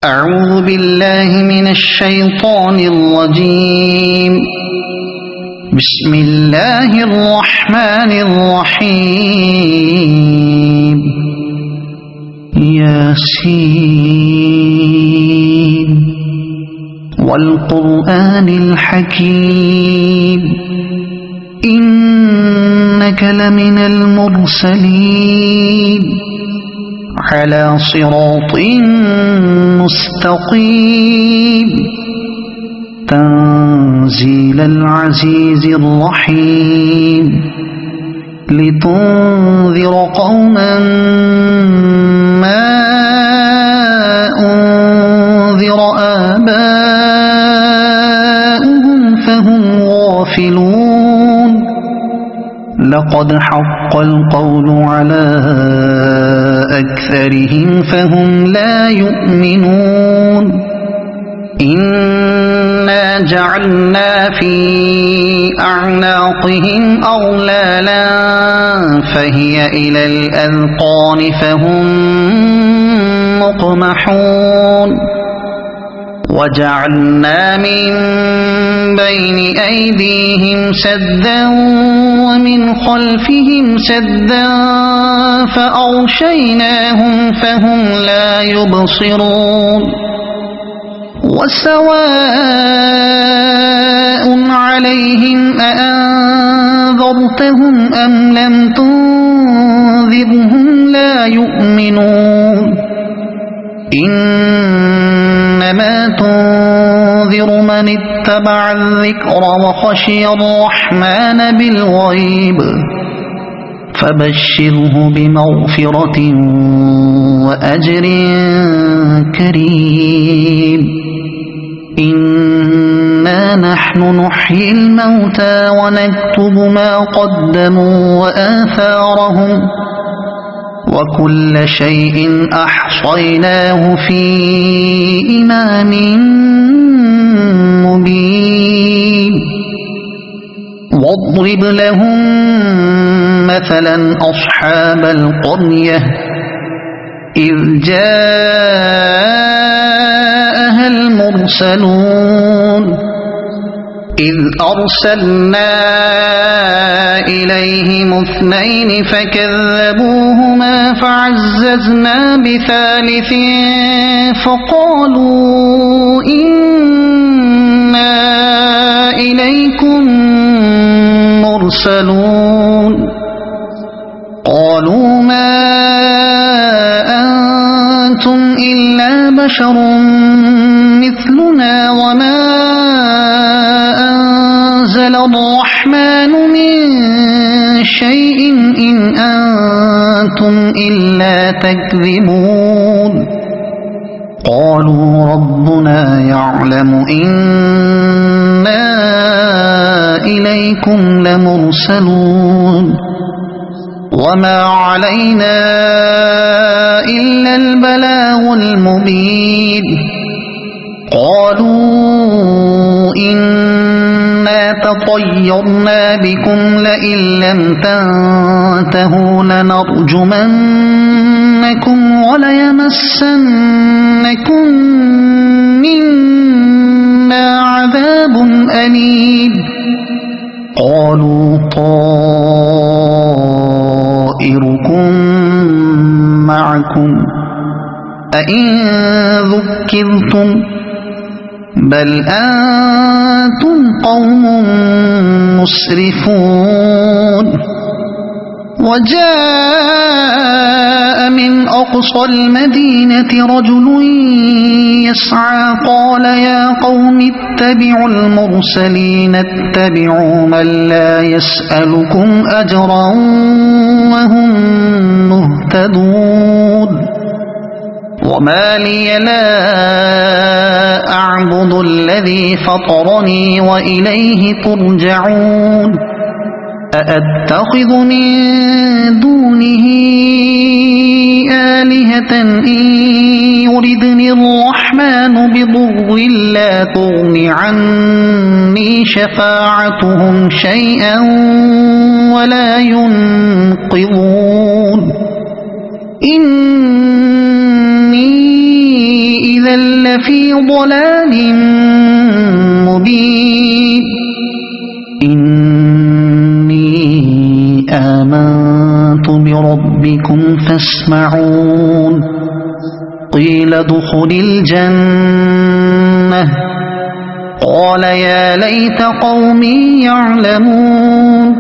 أعوذ بالله من الشيطان الرجيم. بسم الله الرحمن الرحيم. ياسين والقرآن الحكيم إنك لمن المرسلين على صراط مستقيم تنزيل العزيز الرحيم لتنذر قوما ما أنذر آباؤهم فهم غافلون. لقد حق القول على أكثرهم فهم لا يؤمنون. إنا جعلنا في أعناقهم أغلالا فهي إلى الأذقان فهم مقمحون. وجعلنا من بين أيديهم سدا ومن خلفهم سدا فأغشيناهم فهم لا يبصرون. وسواء عليهم أأنذرتهم أم لم تنذرهم لا يؤمنون. إنما تنذر من اتبع الذكر وخشي الرحمن بالغيب فبشره بمغفرة وأجر كريم. إنا نحن نحيي الموتى ونكتب ما قدموا وآثارهم وكل شيء أحصيناه في إمام مبين. واضرب لهم مثلا أصحاب القرية إذ جاءها المرسلون إذ أرسلنا إليهم اثنين فكذبوهما فعززنا بثالث فقالوا إنا إليكم مرسلون. قالوا ما أنتم إلا بشر مثلنا وما أنزل الرحمن من شيء إن أنتم إلا تكذبون. قالوا ربنا يعلم إنا إليكم لمرسلون وما علينا إلا البلاغ المبين. قالوا إنا تطيرنا بكم لئن لم تنتهوا لنرجمنكم وليمسنكم منا عذاب أليم. قالوا طائركم معكم أئن ذكرتم بل أنتم قوم مسرفون. وجاء من أقصى المدينة رجل يسعى قال يا قوم اتبعوا المرسلين اتبعوا من لا يسألكم أجرا وهم مهتدون. وما لي لا أعبد الذي فطرني وإليه ترجعون. أأتخذ من دونه آلهة إن يردني الرحمن بضر لا تغن عني شفاعتهم شيئا ولا ينقذون. إني إذا لفي ضلال مبين إني آمنت بربكم فاسمعون قيل ادخل الجنة قال يا ليت قومي يعلمون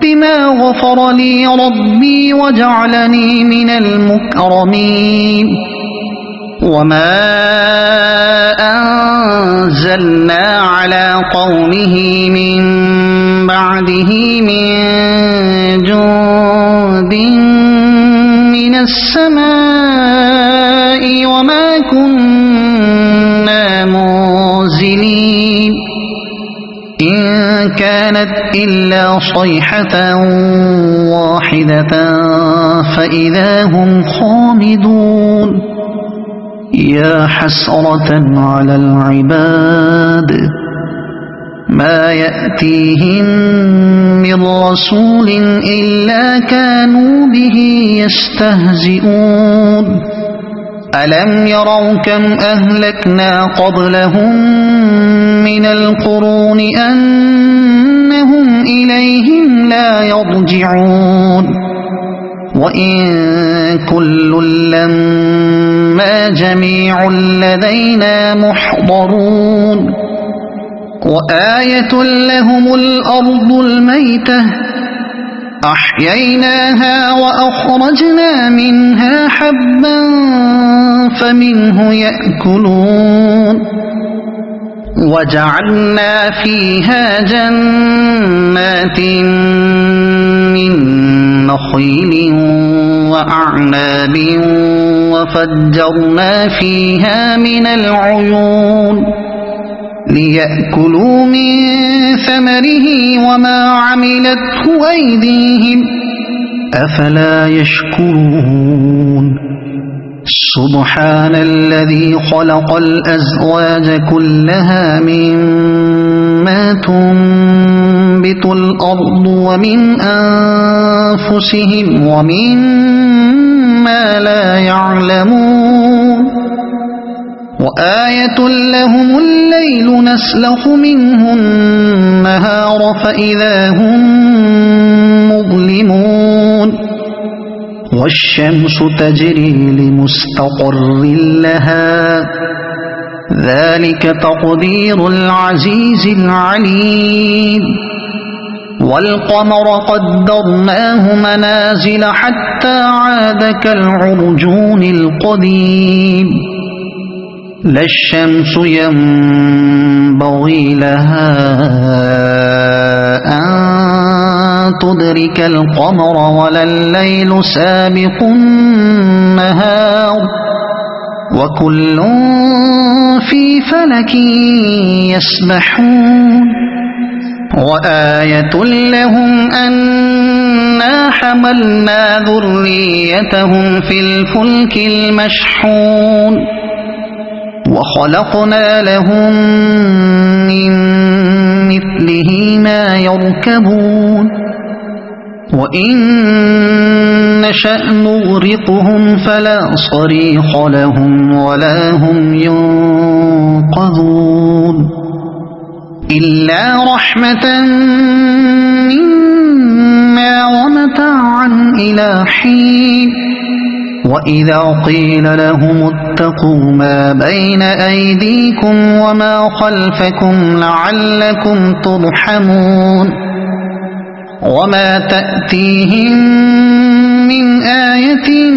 بما غفر لي ربي وجعلني من المكرمين وما أنزلنا على قومه من بعده من جند من السماء وما كنا منزلين إن كانت إلا صيحة واحدة فإذا هم خامدون يا حسرة على العباد ما يأتيهم من رسول إلا كانوا به يستهزئون ألم يروا كم أهلكنا قبلهم من القرون أنهم إليهم لا يرجعون وإن كل لما جميع لدينا محضرون وآية لهم الأرض الميتة أحييناها وأخرجنا منها حبا فمنه يأكلون وجعلنا فيها جنات من نخيل وأعناب وفجرنا فيها من العيون ليأكلوا من ثمره وما عملته أيديهم أفلا يشكرون سبحان الذي خلق الأزواج كلها مما تنبت الأرض ومن أنفسهم ومما لا يعلمون وآية لهم الليل نسلخ منه النهار فإذا هم مظلمون والشمس تجري لمستقر لها ذلك تقدير العزيز العليم والقمر قدرناه منازل حتى عاد كالعرجون القديم لا الشمس ينبغي لها أن تدرك القمر ولا الليل سابق النهار وكل في فلك يسبحون وآية لهم أنا حملنا ذريتهم في الفلك المشحون وخلقنا لهم من مثله ما يركبون وإن نشأ نغرقهم فلا صريخ لهم ولا هم ينقذون إلا رحمة منا ومتاعا إلى حين وإذا قيل لهم اتقوا ما بين أيديكم وما خلفكم لعلكم ترحمون وما تأتيهم من آية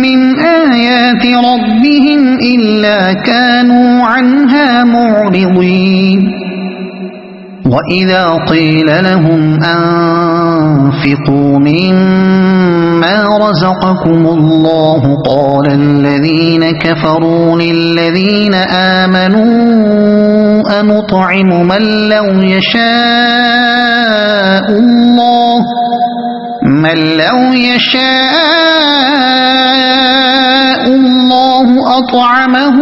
من آيات ربهم إلا كانوا عنها معرضين وإذا قيل لهم أنفقوا مما رزقكم الله قال الذين كفروا للذين آمنوا أنطعم من لو يشاء الله أطعمه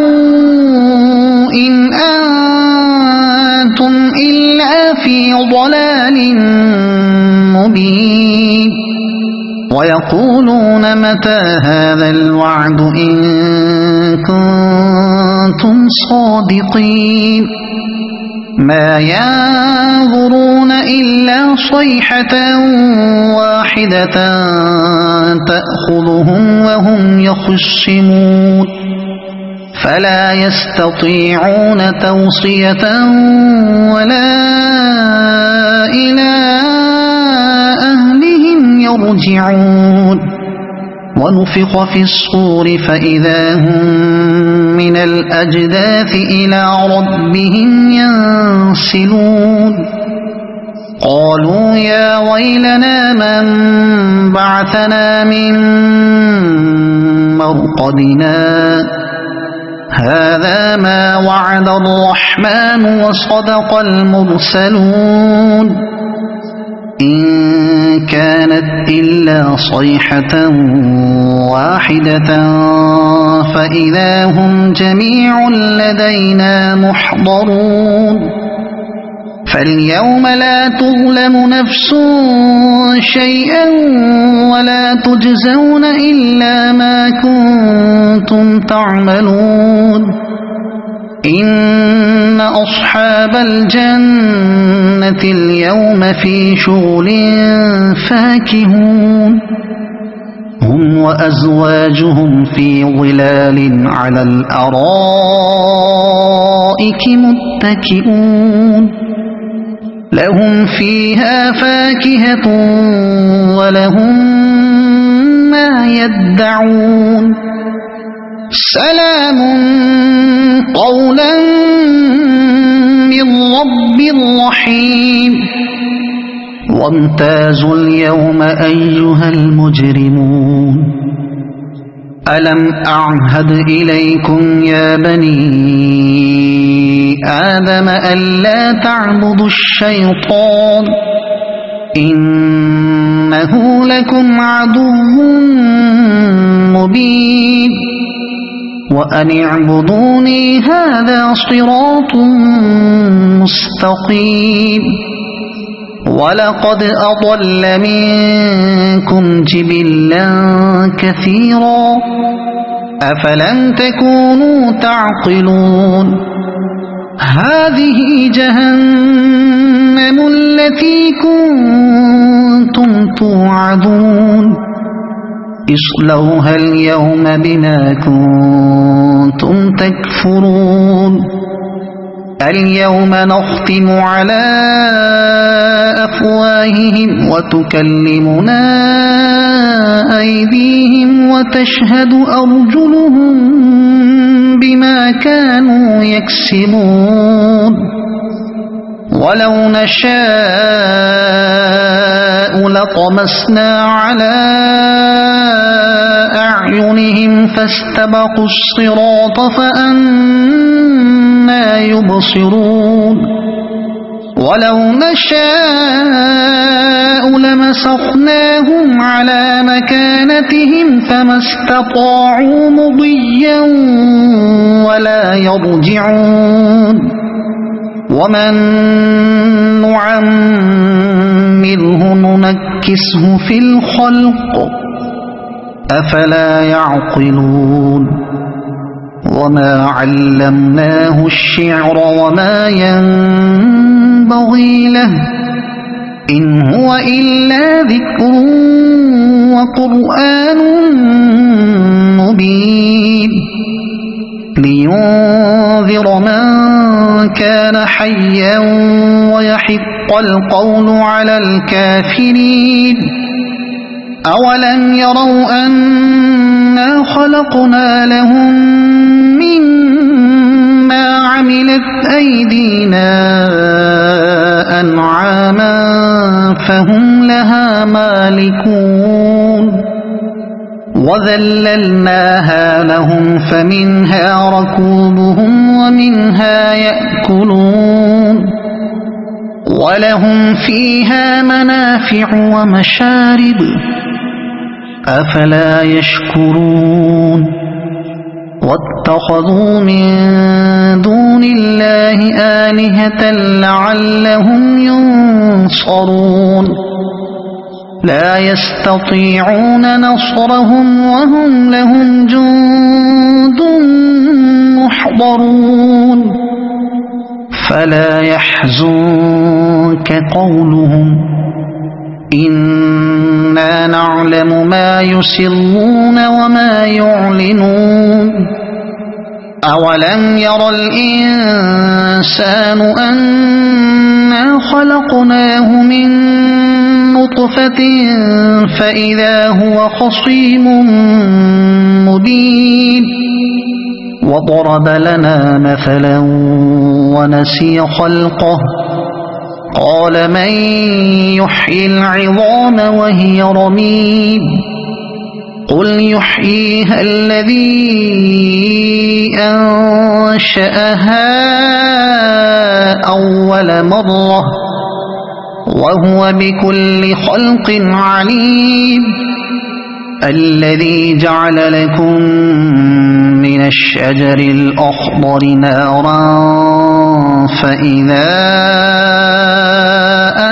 إن أنتم إلا في ضلال مبين ويقولون متى هذا الوعد إن كنتم صادقين ما ينظرون إلا صيحة واحدة تأخذهم وهم يخصمون فلا يستطيعون توصية ولا إلى أهلهم يرجعون ونفخ في الصور فإذا هم من الأجداث إلى ربهم ينسلون قالوا يا ويلنا من بعثنا من مرقدنا هذا ما وعد الرحمن وصدق المرسلون إن كانت إلا صيحة واحدة فإذا هم جميع لدينا محضرون فاليوم لا تظلم نفس شيئا ولا تجزون إلا ما كنتم تعملون إن أصحاب الجنة اليوم في شغل فاكهون هم وأزواجهم في ظلال على الأرائك متكئون لهم فيها فاكهة ولهم ما يدعون سلام قولا من رب رحيم وامتازوا اليوم أيها المجرمون ألم أعهد إليكم يا بني آدم ألا تعبدوا الشيطان إنه لكم عدو مبين وأن اعبدوني هذا صراط مستقيم ولقد أضل منكم جبلا كثيرا أفلم تكونوا تعقلون هذه جهنم التي كنتم توعدون اصلوها اليوم بما كنتم تكفرون اليوم نختم على أفواههم وتكلمنا أيديهم وتشهد أرجلهم بما كانوا يكسبون ولو نشاء لطمسنا على أعينهم فاستبقوا الصراط فأنى يبصرون ولو نشاء لمسخناهم على مكانتهم فما استطاعوا مضيا ولا يرجعون ومن نعمره ننكسه في الخلق أفلا يعقلون وما علمناه الشعر وما ينبغي له إن هو إلا ذكر وقرآن مبين لينذر من كان حيا ويحق القول على الكافرين أولم يروا أنا خلقنا لهم مما عملت أيدينا أنعاما فهم لها مالكون وذللناها لهم فمنها ركوبهم ومنها يأكلون ولهم فيها منافع ومشارب أفلا يشكرون واتخذوا من دون الله آلهة لعلهم ينصرون لا يستطيعون نصرهم وهم لهم جند محضرون فلا يحزنك قولهم إنا نعلم ما يسرون وما يعلنون أولم ير الإنسان أنا خلقناه من نطفة فإذا هو خصيم مبين وضرب لنا مثلا ونسي خلقه قال من يحيي العظام وهي رميم قل يحييها الذي أنشأها أول مرة وهو بكل خلق عليم الذي جعل لكم من الشجر الأخضر نارا فإذا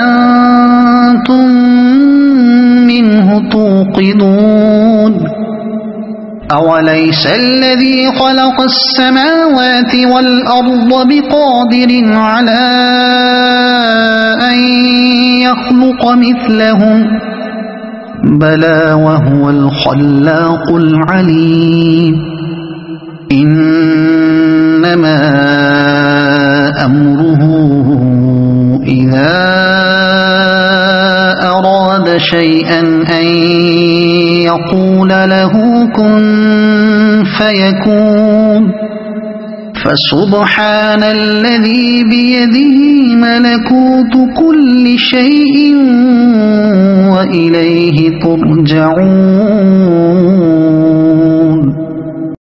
أنتم منه توقدون أوليس الذي خلق السماوات والأرض بقادر على أن يخلق مثلهم بلى وهو الخلاق العليم إنما أمره إذا أراد شيئا أن يقول له كن فيكون فسبحان الذي بيده ملكوت كل شيء وإليه ترجعون